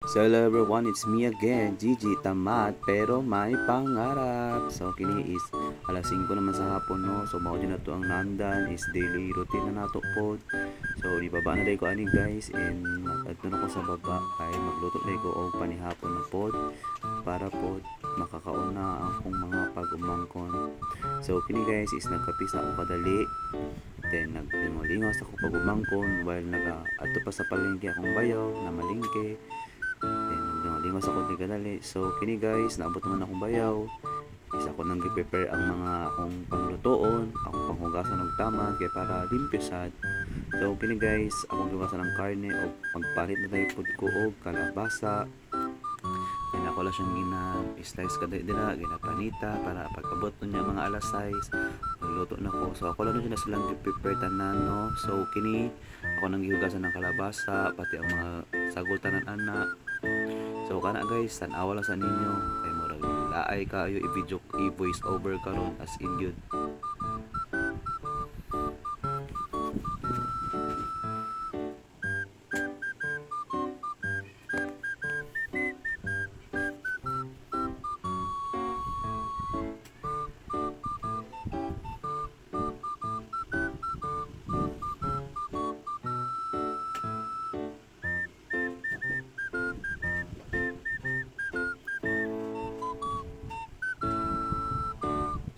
So hello everyone, it's me again, Gigi Tamad, pero may pangarap. So kini is alas 5 naman sa hapon no. So mao na to ang nandan is daily routine na nato pod. So ibaba na day ko ani guys and adto na ko sa baba kay magluto day ko og panihapon na pod para pod makakaon na ang akong mga pag-umangkon. So kini guys is nagkapisa ako kadali. Then naglingaw-lingaw sa akong pag-umangkon while adto pa sa palengke akong bayaw na malingke. Then lingos ako di kadali. So kini guys, naabot naman akong bayaw. Isa ko nang prepare ang mga akong panglutoon, akong panghugasan og tama kay para limpyo sad. So kini guys, akong hugasan ng karne o pagpalit na tayo pud ko og kalabasa. Then ako lang siyang gina-slice kada dira, ginapanita para pagabot niya mga alas 6, magluto na ko. So ako lang din na silang prepare tanan no. So kini ako nang gihugasan ng kalabasa, pati ang mga sagol tanan ana. So kana guys, tan-awa lang sa ninyo kay murag laay kayo i-video i-voice over karon as in gyud.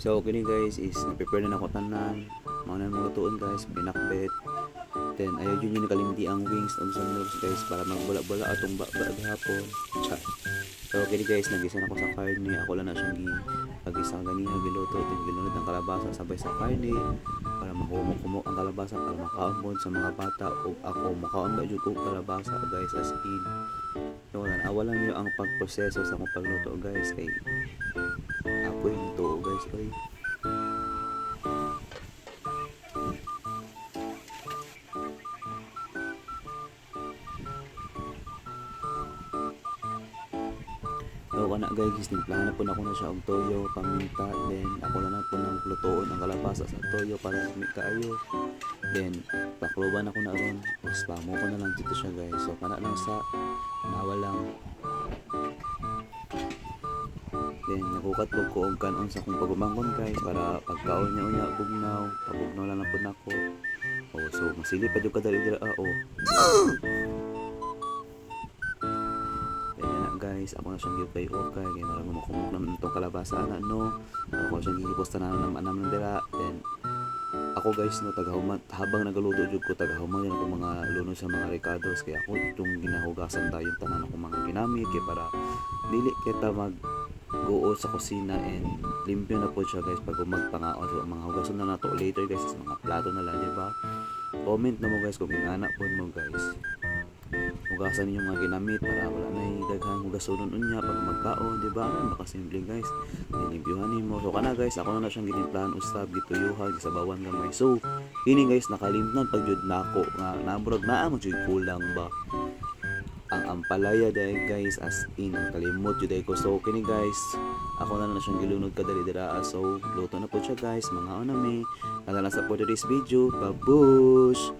So kini guys is na-prepare na ako tanan. Mao na mga lutuon guys, pinakbet. Then ayaw yun yung nakalimdi ang wings og sunroofs guys para magbula-bula atong hapon. Cha. So kini guys, nagisa na ako sa karne. Ako lang na siyang gagisa ganiha giluto, then ginunod ang kalabasa sabay sa karne para makumok ang kalabasa para makaon sa mga bata ug ako makaon ba jud og kalabasa guys as in. So awalan niyo ang pagproseso sa akong pagluto guys kay apoy nito guys oy. So kana guys, timplahan na po na ko na siya og toyo, paminta, then ako lang na po nang lutoon ang kalabasa sa toyo para sumi kaayo. Then pakluban ako na ron, spamo ko na lang dito siya guys. So kana lang sa nawalang. Then nakukat ko og kanon sa akong pagumangkon guys para pagkaon niya unya bugnaw, pabugnaw lang na po nako. Oh, so masilip pa jud kadali dira oh. Guys, ako na siyang gipay okay kaya marang makumok naman itong kalabasa na no. Ako siyang gihiposta na naman dira. Then ako guys no, tagahuman habang nagaluto jud ko, tagahuman din ako mga luno sa mga ricados kaya ako itong ginahugasan tayo tanan ako mga ginamit kaya para dili kita mag guo sa kusina and limpyo na po siya guys pag magpangaon. So mga hugasan na nato later guys sa mga plato na lang, di ba? Comment na mo guys kung ingana po mo guys. Hugasan ninyo mga ginamit para wala na daghang hugasonon unya pag magkaon, di ba? Makasimple guys. Dinibyuhan nimo. So kana guys, ako na siyang ginimplahan usab, gituyuhan, gisabawan gamay. So kini guys nakalimtan pag jud nako nga namurag naa mo jud kulang ba ang ampalaya dahil guys as in ang kalimot jud ko. So kini guys, ako na siyang gilunod kadali dira. So luto na po siya guys, mga onami. Kala sa po today's video. Babush.